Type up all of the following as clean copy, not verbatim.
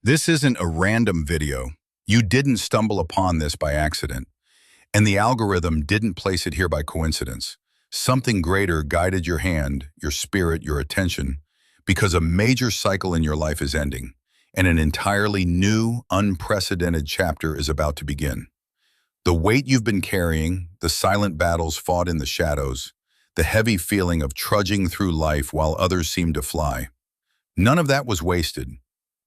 This isn't a random video. You didn't stumble upon this by accident, and the algorithm didn't place it here by coincidence. Something greater guided your hand, your spirit, your attention, because a major cycle in your life is ending, and an entirely new, unprecedented chapter is about to begin. The weight you've been carrying, the silent battles fought in the shadows, the heavy feeling of trudging through life while others seem to fly. None of that was wasted.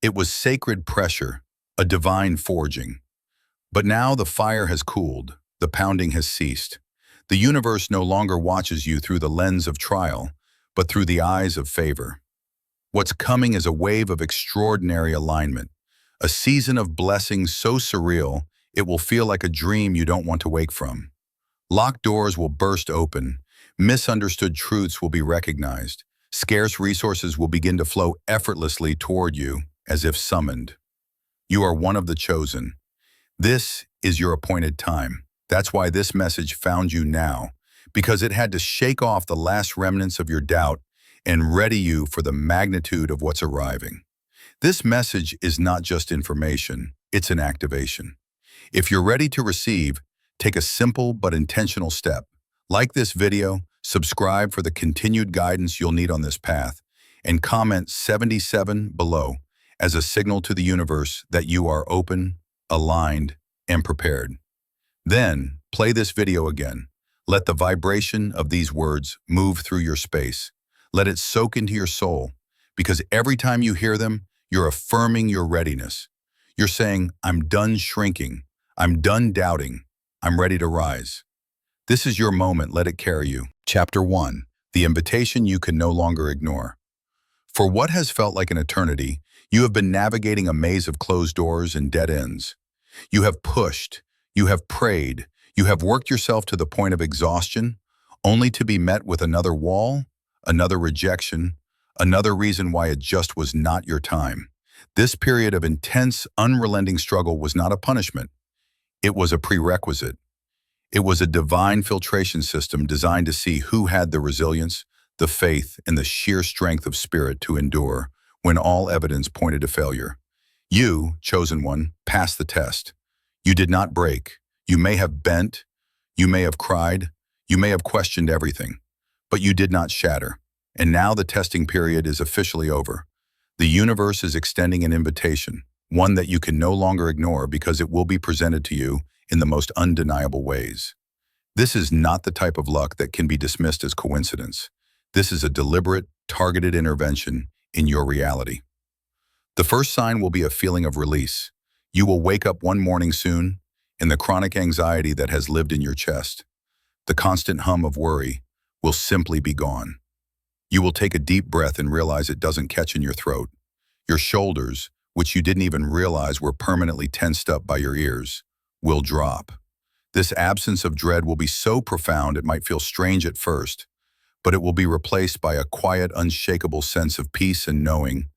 It was sacred pressure, a divine forging. But now the fire has cooled, the pounding has ceased. The universe no longer watches you through the lens of trial, but through the eyes of favor. What's coming is a wave of extraordinary alignment, a season of blessings so surreal it will feel like a dream you don't want to wake from. Locked doors will burst open, misunderstood truths will be recognized, scarce resources will begin to flow effortlessly toward you, as if summoned. You are one of the chosen. This is your appointed time. That's why this message found you now, because it had to shake off the last remnants of your doubt and ready you for the magnitude of what's arriving. This message is not just information, it's an activation. If you're ready to receive, take a simple but intentional step. Like this video, subscribe for the continued guidance you'll need on this path, and comment 77 below as a signal to the universe that you are open, aligned, and prepared. Then, play this video again. Let the vibration of these words move through your space. Let it soak into your soul, because every time you hear them, you're affirming your readiness. You're saying, I'm done shrinking. I'm done doubting. I'm ready to rise. This is your moment. Let it carry you. Chapter 1. The invitation you can no longer ignore. For what has felt like an eternity, you have been navigating a maze of closed doors and dead ends. You have pushed, you have prayed, you have worked yourself to the point of exhaustion, only to be met with another wall, another rejection, another reason why it just was not your time. This period of intense, unrelenting struggle was not a punishment. It was a prerequisite. It was a divine filtration system designed to see who had the resilience, the faith, and the sheer strength of spirit to endure when all evidence pointed to failure. You, chosen one, passed the test. You did not break. You may have bent, you may have cried, you may have questioned everything, but you did not shatter. And now the testing period is officially over. The universe is extending an invitation, one that you can no longer ignore because it will be presented to you in the most undeniable ways. This is not the type of luck that can be dismissed as coincidence. This is a deliberate, targeted intervention in your reality. The first sign will be a feeling of release. You will wake up one morning soon, and the chronic anxiety that has lived in your chest, the constant hum of worry, will simply be gone. You will take a deep breath and realize it doesn't catch in your throat. Your shoulders, which you didn't even realize were permanently tensed up by your ears, will drop. This absence of dread will be so profound it might feel strange at first, but it will be replaced by a quiet, unshakable sense of peace and knowing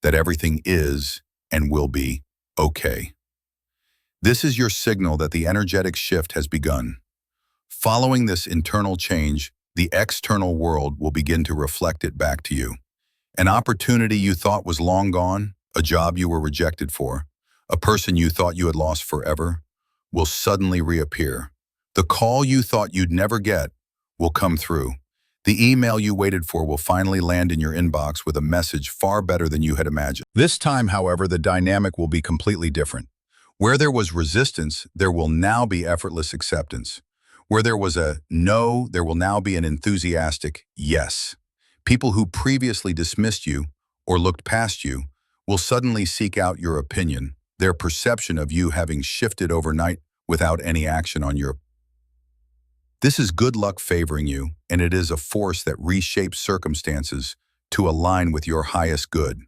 that everything is and will be okay. This is your signal that the energetic shift has begun. Following this internal change, the external world will begin to reflect it back to you. An opportunity you thought was long gone, a job you were rejected for, a person you thought you had lost forever, will suddenly reappear. The call you thought you'd never get will come through. The email you waited for will finally land in your inbox with a message far better than you had imagined. This time, however, the dynamic will be completely different. Where there was resistance, there will now be effortless acceptance. Where there was a no, there will now be an enthusiastic yes. People who previously dismissed you or looked past you will suddenly seek out your opinion, their perception of you having shifted overnight without any action on your. This is good luck favoring you, and it is a force that reshapes circumstances to align with your highest good.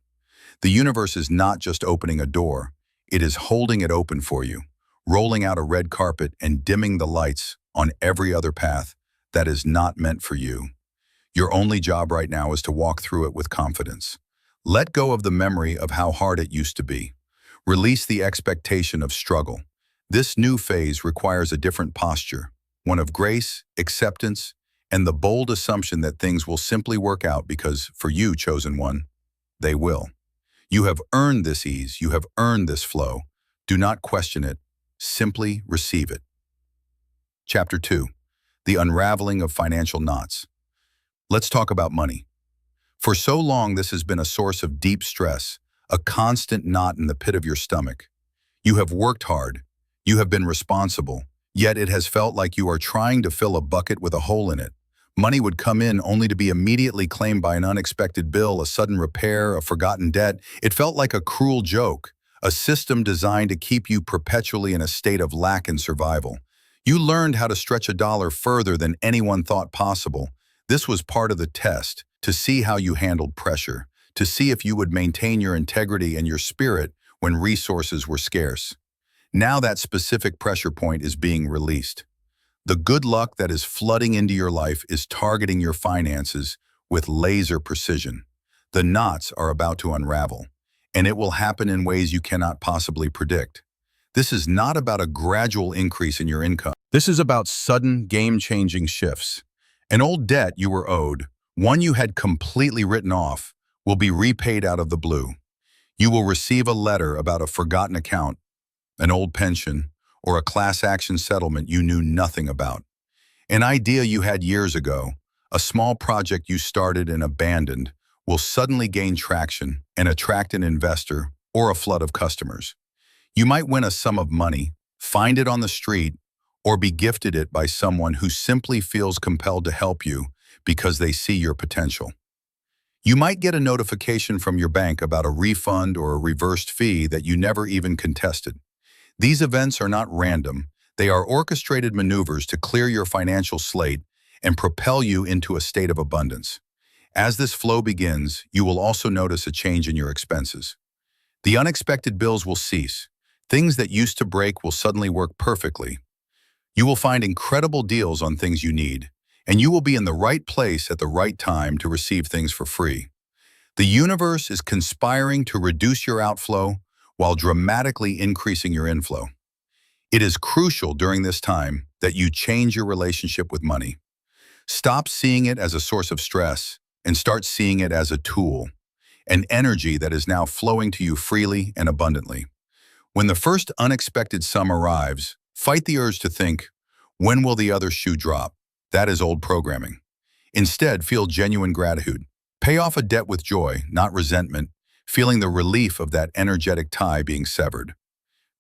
The universe is not just opening a door, it is holding it open for you, rolling out a red carpet and dimming the lights on every other path that is not meant for you. Your only job right now is to walk through it with confidence. Let go of the memory of how hard it used to be. Release the expectation of struggle. This new phase requires a different posture, one of grace, acceptance, and the bold assumption that things will simply work out because, for you, chosen one, they will. You have earned this ease. You have earned this flow. Do not question it. Simply receive it. Chapter 2. The Unraveling of Financial Knots. Let's talk about money. For so long, this has been a source of deep stress, a constant knot in the pit of your stomach. You have worked hard. You have been responsible. Yet it has felt like you are trying to fill a bucket with a hole in it. Money would come in only to be immediately claimed by an unexpected bill, a sudden repair, a forgotten debt. It felt like a cruel joke, a system designed to keep you perpetually in a state of lack and survival. You learned how to stretch a dollar further than anyone thought possible. This was part of the test, to see how you handled pressure, to see if you would maintain your integrity and your spirit when resources were scarce. Now that specific pressure point is being released. The good luck that is flooding into your life is targeting your finances with laser precision. The knots are about to unravel, and it will happen in ways you cannot possibly predict. This is not about a gradual increase in your income. This is about sudden, game-changing shifts. An old debt you were owed, one you had completely written off, will be repaid out of the blue. You will receive a letter about a forgotten account, an old pension, or a class action settlement you knew nothing about. An idea you had years ago, a small project you started and abandoned, will suddenly gain traction and attract an investor or a flood of customers. You might win a sum of money, find it on the street, or be gifted it by someone who simply feels compelled to help you because they see your potential. You might get a notification from your bank about a refund or a reversed fee that you never even contested. These events are not random. They are orchestrated maneuvers to clear your financial slate and propel you into a state of abundance. As this flow begins, you will also notice a change in your expenses. The unexpected bills will cease. Things that used to break will suddenly work perfectly. You will find incredible deals on things you need, and you will be in the right place at the right time to receive things for free. The universe is conspiring to reduce your outflow while dramatically increasing your inflow. It is crucial during this time that you change your relationship with money. Stop seeing it as a source of stress and start seeing it as a tool, an energy that is now flowing to you freely and abundantly. When the first unexpected sum arrives, fight the urge to think, when will the other shoe drop? That is old programming. Instead, feel genuine gratitude. Pay off a debt with joy, not resentment, feeling the relief of that energetic tie being severed.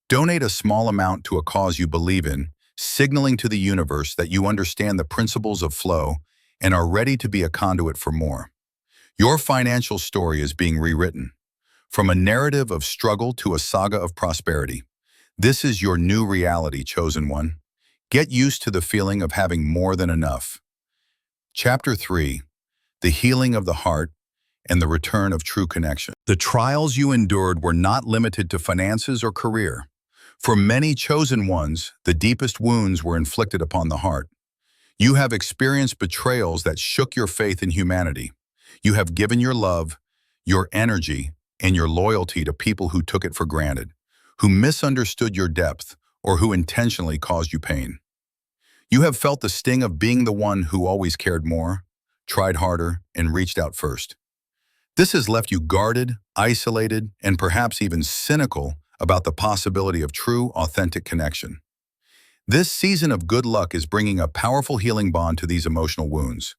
Donate a small amount to a cause you believe in, signaling to the universe that you understand the principles of flow and are ready to be a conduit for more. Your financial story is being rewritten. From a narrative of struggle to a saga of prosperity. This is your new reality, chosen one. Get used to the feeling of having more than enough. Chapter 3. The Healing of the Heart and the Return of True Connection. The trials you endured were not limited to finances or career. For many chosen ones, the deepest wounds were inflicted upon the heart. You have experienced betrayals that shook your faith in humanity. You have given your love, your energy, and your loyalty to people who took it for granted, who misunderstood your depth, or who intentionally caused you pain. You have felt the sting of being the one who always cared more, tried harder, and reached out first. This has left you guarded, isolated, and perhaps even cynical about the possibility of true, authentic connection. This season of good luck is bringing a powerful healing bond to these emotional wounds.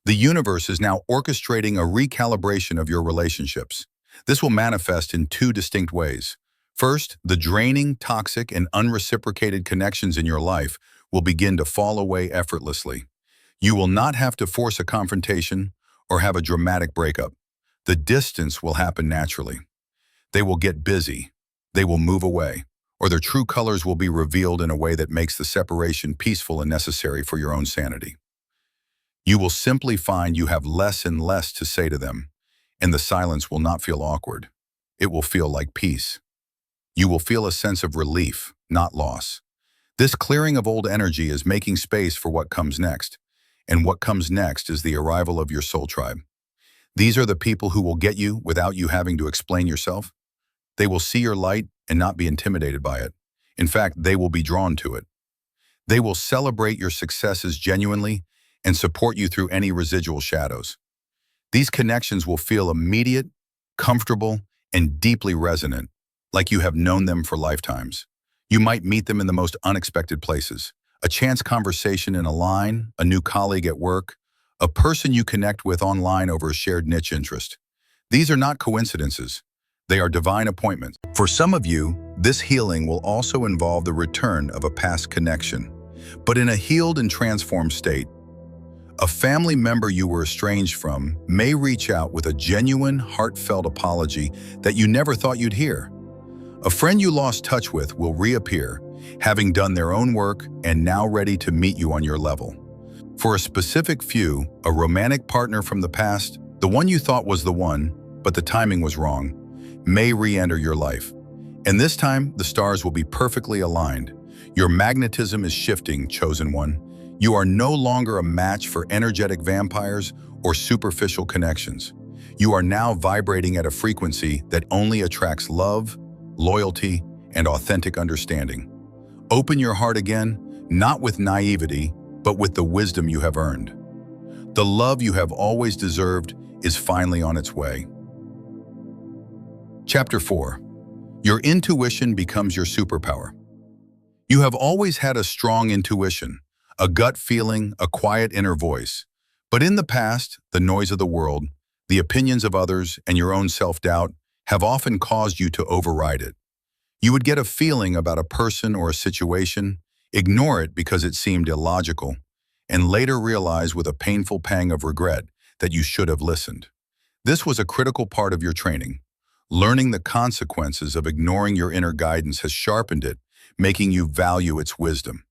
The universe is now orchestrating a recalibration of your relationships. This will manifest in two distinct ways. First, the draining, toxic, and unreciprocated connections in your life will begin to fall away effortlessly. You will not have to force a confrontation or have a dramatic breakup. The distance will happen naturally. They will get busy, they will move away, or their true colors will be revealed in a way that makes the separation peaceful and necessary for your own sanity. You will simply find you have less and less to say to them, and the silence will not feel awkward. It will feel like peace. You will feel a sense of relief, not loss. This clearing of old energy is making space for what comes next, and what comes next is the arrival of your soul tribe. These are the people who will get you without you having to explain yourself. They will see your light and not be intimidated by it. In fact, they will be drawn to it. They will celebrate your successes genuinely and support you through any residual shadows. These connections will feel immediate, comfortable, and deeply resonant, like you have known them for lifetimes. You might meet them in the most unexpected places. A chance conversation in a line, a new colleague at work, a person you connect with online over a shared niche interest. These are not coincidences. They are divine appointments. For some of you, this healing will also involve the return of a past connection, but in a healed and transformed state. A family member you were estranged from may reach out with a genuine, heartfelt apology that you never thought you'd hear. A friend you lost touch with will reappear, having done their own work and now ready to meet you on your level. For a specific few, a romantic partner from the past, the one you thought was the one, but the timing was wrong, may re-enter your life. And this time, the stars will be perfectly aligned. Your magnetism is shifting, chosen one. You are no longer a match for energetic vampires or superficial connections. You are now vibrating at a frequency that only attracts love, loyalty, and authentic understanding. Open your heart again, not with naivety, but with the wisdom you have earned. The love you have always deserved is finally on its way. Chapter 4. Your intuition becomes your superpower. You have always had a strong intuition, a gut feeling, a quiet inner voice. But in the past, the noise of the world, the opinions of others, and your own self-doubt have often caused you to override it. You would get a feeling about a person or a situation, ignore it because it seemed illogical, and later realize with a painful pang of regret that you should have listened. This was a critical part of your training. Learning the consequences of ignoring your inner guidance has sharpened it, making you value its wisdom.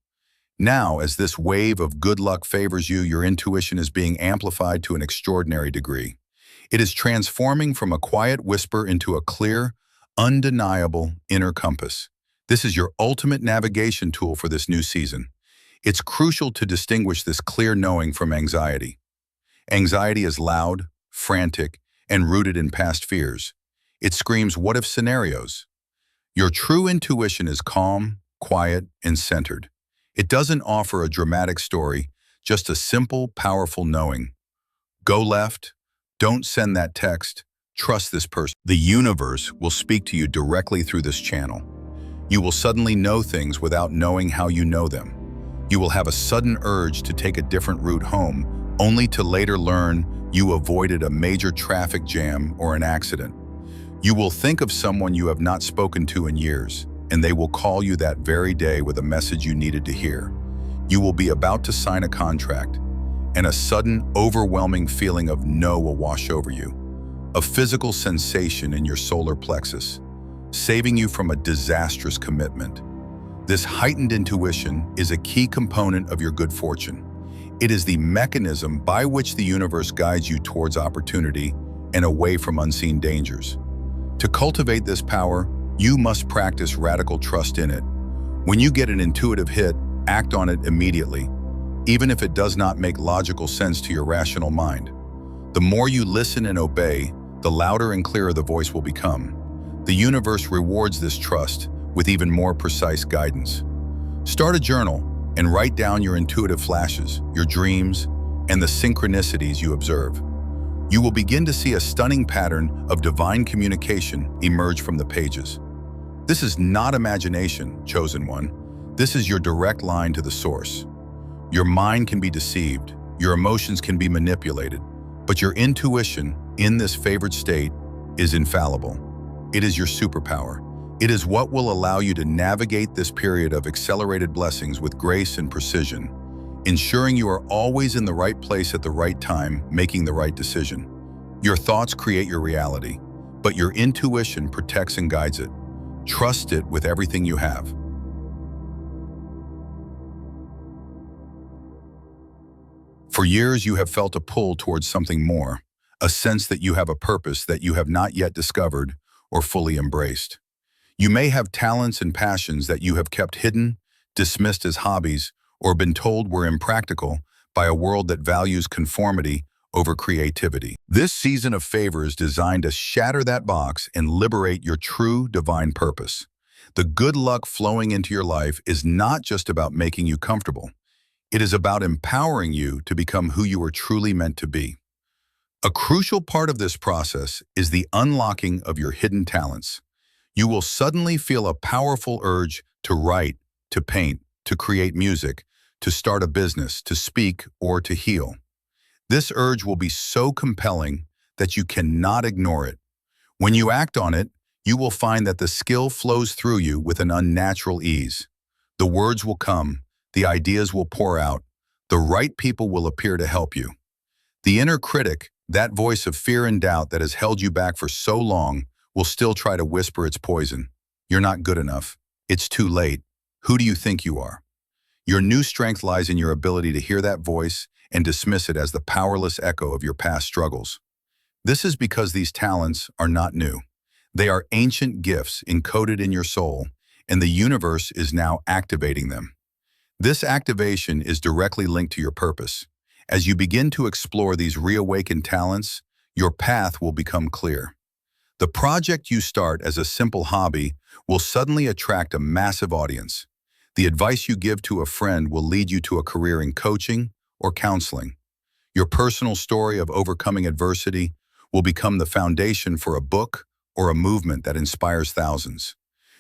Now, as this wave of good luck favors you, your intuition is being amplified to an extraordinary degree. It is transforming from a quiet whisper into a clear, undeniable inner compass. This is your ultimate navigation tool for this new season. It's crucial to distinguish this clear knowing from anxiety. Anxiety is loud, frantic, and rooted in past fears. It screams what-if scenarios. Your true intuition is calm, quiet, and centered. It doesn't offer a dramatic story, just a simple, powerful knowing. Go left, don't send that text, trust this person. The universe will speak to you directly through this channel. You will suddenly know things without knowing how you know them. You will have a sudden urge to take a different route home, only to later learn you avoided a major traffic jam or an accident. You will think of someone you have not spoken to in years, and they will call you that very day with a message you needed to hear. You will be about to sign a contract, and a sudden, overwhelming feeling of no will wash over you. A physical sensation in your solar plexus, saving you from a disastrous commitment. This heightened intuition is a key component of your good fortune. It is the mechanism by which the universe guides you towards opportunity and away from unseen dangers. To cultivate this power, you must practice radical trust in it. When you get an intuitive hit, act on it immediately, even if it does not make logical sense to your rational mind. The more you listen and obey, the louder and clearer the voice will become. The universe rewards this trust with even more precise guidance. Start a journal and write down your intuitive flashes, your dreams, and the synchronicities you observe. You will begin to see a stunning pattern of divine communication emerge from the pages. This is not imagination, chosen one. This is your direct line to the source. Your mind can be deceived, your emotions can be manipulated, but your intuition, in this favored state, is infallible. It is your superpower. It is what will allow you to navigate this period of accelerated blessings with grace and precision, ensuring you are always in the right place at the right time, making the right decision. Your thoughts create your reality, but your intuition protects and guides it. Trust it with everything you have. For years, you have felt a pull towards something more, a sense that you have a purpose that you have not yet discovered or fully embraced. You may have talents and passions that you have kept hidden, dismissed as hobbies, or been told were impractical by a world that values conformity over creativity. This season of favor is designed to shatter that box and liberate your true divine purpose. The good luck flowing into your life is not just about making you comfortable. It is about empowering you to become who you are truly meant to be. A crucial part of this process is the unlocking of your hidden talents. You will suddenly feel a powerful urge to write, to paint, to create music, to start a business, to speak, or to heal. This urge will be so compelling that you cannot ignore it. When you act on it, you will find that the skill flows through you with an unnatural ease. The words will come, the ideas will pour out, the right people will appear to help you. The inner critic, that voice of fear and doubt that has held you back for so long, will still try to whisper its poison. You're not good enough. It's too late. Who do you think you are? Your new strength lies in your ability to hear that voice and dismiss it as the powerless echo of your past struggles. This is because these talents are not new. They are ancient gifts encoded in your soul, and the universe is now activating them. This activation is directly linked to your purpose. As you begin to explore these reawakened talents, your path will become clear. The project you start as a simple hobby will suddenly attract a massive audience. The advice you give to a friend will lead you to a career in coaching or counseling. Your personal story of overcoming adversity will become the foundation for a book or a movement that inspires thousands.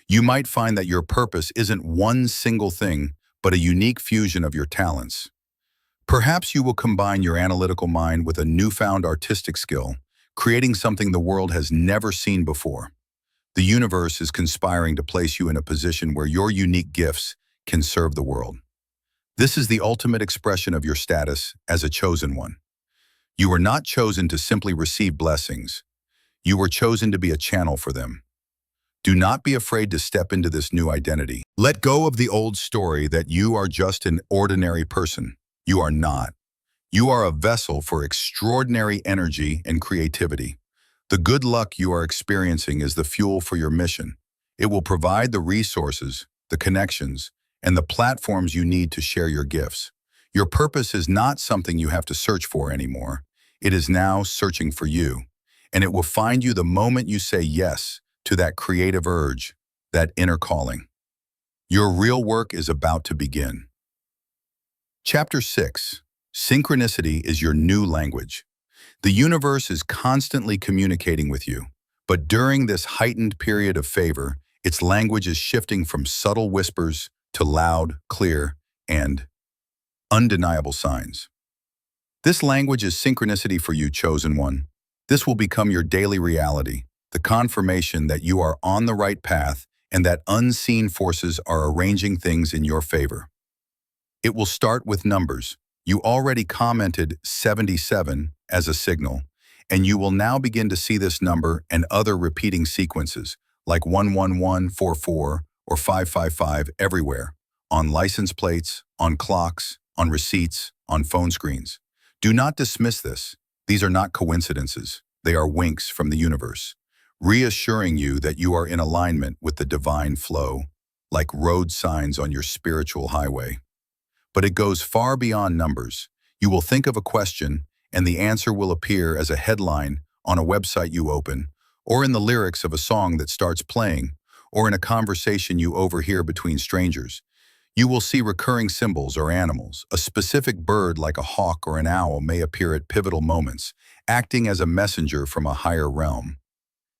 You might find that your purpose isn't one single thing, but a unique fusion of your talents. Perhaps you will combine your analytical mind with a newfound artistic skill, creating something the world has never seen before. The universe is conspiring to place you in a position where your unique gifts can serve the world. This is the ultimate expression of your status as a chosen one. You were not chosen to simply receive blessings. You were chosen to be a channel for them. Do not be afraid to step into this new identity. Let go of the old story that you are just an ordinary person. You are not. You are a vessel for extraordinary energy and creativity. The good luck you are experiencing is the fuel for your mission. It will provide the resources, the connections, and the platforms you need to share your gifts. Your purpose is not something you have to search for anymore. It is now searching for you, and it will find you the moment you say yes to that creative urge, that inner calling. Your real work is about to begin. Chapter 6. Synchronicity is your new language. The universe is constantly communicating with you, but during this heightened period of favor, its language is shifting from subtle whispers to loud, clear, and undeniable signs. This language is synchronicity for you, chosen one. This will become your daily reality, the confirmation that you are on the right path and that unseen forces are arranging things in your favor. It will start with numbers. You already commented 77 as a signal, and you will now begin to see this number and other repeating sequences like 11144 or 555 everywhere, on license plates, on clocks, on receipts, on phone screens. Do not dismiss this. These are not coincidences. They are winks from the universe, reassuring you that you are in alignment with the divine flow, like road signs on your spiritual highway. But it goes far beyond numbers. You will think of a question, and the answer will appear as a headline on a website you open, or in the lyrics of a song that starts playing, or in a conversation you overhear between strangers. You will see recurring symbols or animals. A specific bird like a hawk or an owl may appear at pivotal moments, acting as a messenger from a higher realm.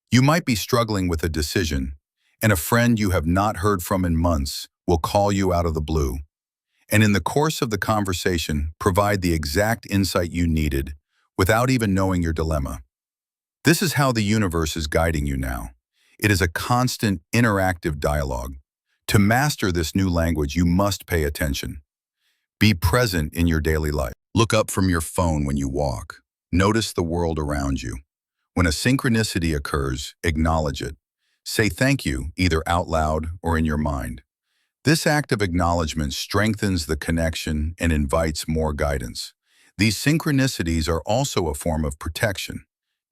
You might be struggling with a decision, and a friend you have not heard from in months will call you out of the blue. And in the course of the conversation, provide the exact insight you needed without even knowing your dilemma. This is how the universe is guiding you now. It is a constant, interactive dialogue. To master this new language, you must pay attention. Be present in your daily life. Look up from your phone when you walk. Notice the world around you. When a synchronicity occurs, acknowledge it. Say thank you, either out loud or in your mind. This act of acknowledgement strengthens the connection and invites more guidance. These synchronicities are also a form of protection.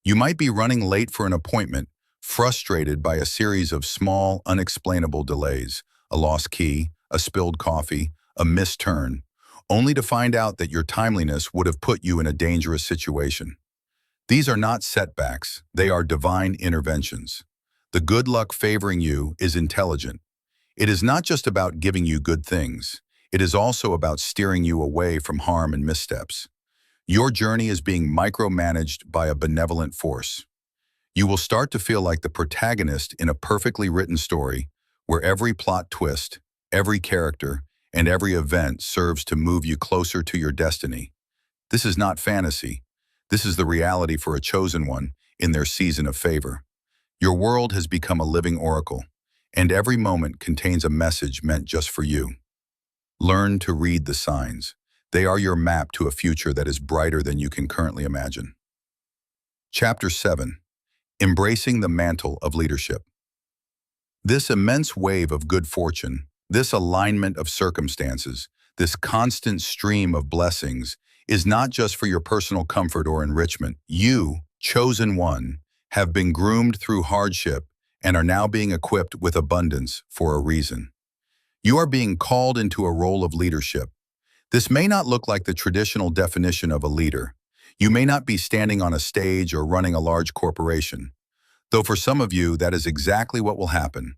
You might be running late for an appointment, frustrated by a series of small, unexplainable delays, a lost key, a spilled coffee, a missed turn, only to find out that your timeliness would have put you in a dangerous situation. These are not setbacks, they are divine interventions. The good luck favoring you is intelligent. It is not just about giving you good things. It is also about steering you away from harm and missteps. Your journey is being micromanaged by a benevolent force. You will start to feel like the protagonist in a perfectly written story where every plot twist, every character, and every event serves to move you closer to your destiny. This is not fantasy. This is the reality for a chosen one in their season of favor. Your world has become a living oracle, and every moment contains a message meant just for you. Learn to read the signs. They are your map to a future that is brighter than you can currently imagine. Chapter 7. Embracing the Mantle of Leadership. This immense wave of good fortune, this alignment of circumstances, this constant stream of blessings is not just for your personal comfort or enrichment. You, chosen one, have been groomed through hardship and are now being equipped with abundance for a reason. You are being called into a role of leadership. This may not look like the traditional definition of a leader. You may not be standing on a stage or running a large corporation, though for some of you that is exactly what will happen.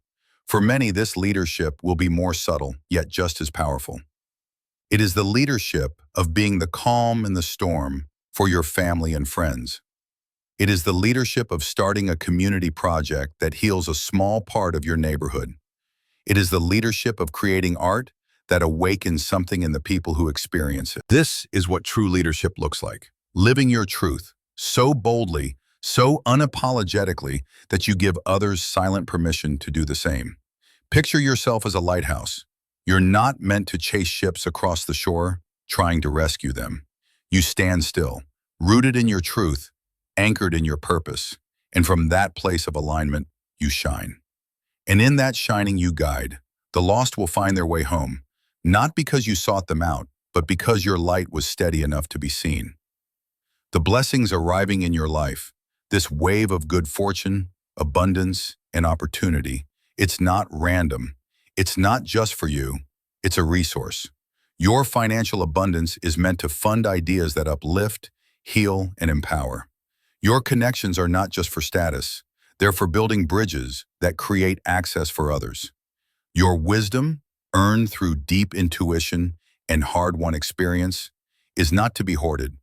For many, this leadership will be more subtle, yet just as powerful. It is the leadership of being the calm in the storm for your family and friends. It is the leadership of starting a community project that heals a small part of your neighborhood. It is the leadership of creating art that awakens something in the people who experience it. This is what true leadership looks like. Living your truth so boldly, so unapologetically that you give others silent permission to do the same. Picture yourself as a lighthouse. You're not meant to chase ships across the shore, trying to rescue them. You stand still, rooted in your truth, anchored in your purpose, and from that place of alignment, you shine. And in that shining you guide. The lost will find their way home, not because you sought them out, but because your light was steady enough to be seen. The blessings arriving in your life, this wave of good fortune, abundance, and opportunity, it's not random. It's not just for you. It's a resource. Your financial abundance is meant to fund ideas that uplift, heal, and empower. Your connections are not just for status. They're for building bridges that create access for others. Your wisdom, earned through deep intuition and hard-won experience, is not to be hoarded.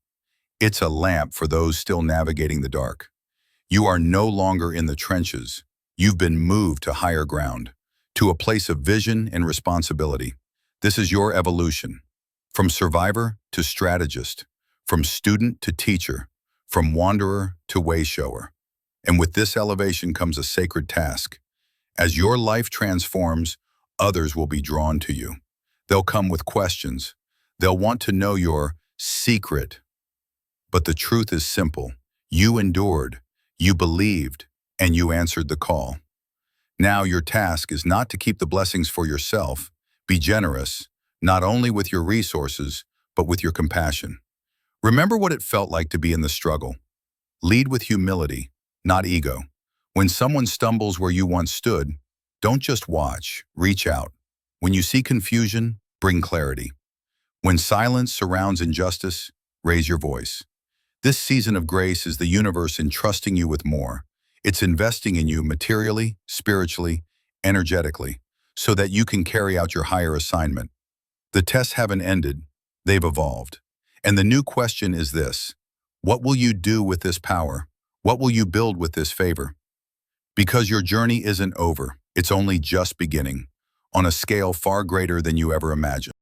It's a lamp for those still navigating the dark. You are no longer in the trenches. You've been moved to higher ground, to a place of vision and responsibility. This is your evolution. From survivor to strategist, from student to teacher, from wanderer to wayshower. And with this elevation comes a sacred task. As your life transforms, others will be drawn to you. They'll come with questions. They'll want to know your secret. But the truth is simple. You endured, you believed, and you answered the call. Now your task is not to keep the blessings for yourself. Be generous, not only with your resources, but with your compassion. Remember what it felt like to be in the struggle. Lead with humility, not ego. When someone stumbles where you once stood, don't just watch, reach out. When you see confusion, bring clarity. When silence surrounds injustice, raise your voice. This season of grace is the universe entrusting you with more. It's investing in you materially, spiritually, energetically, so that you can carry out your higher assignment. The tests haven't ended, they've evolved. And the new question is this: what will you do with this power? What will you build with this favor? Because your journey isn't over, it's only just beginning, on a scale far greater than you ever imagined.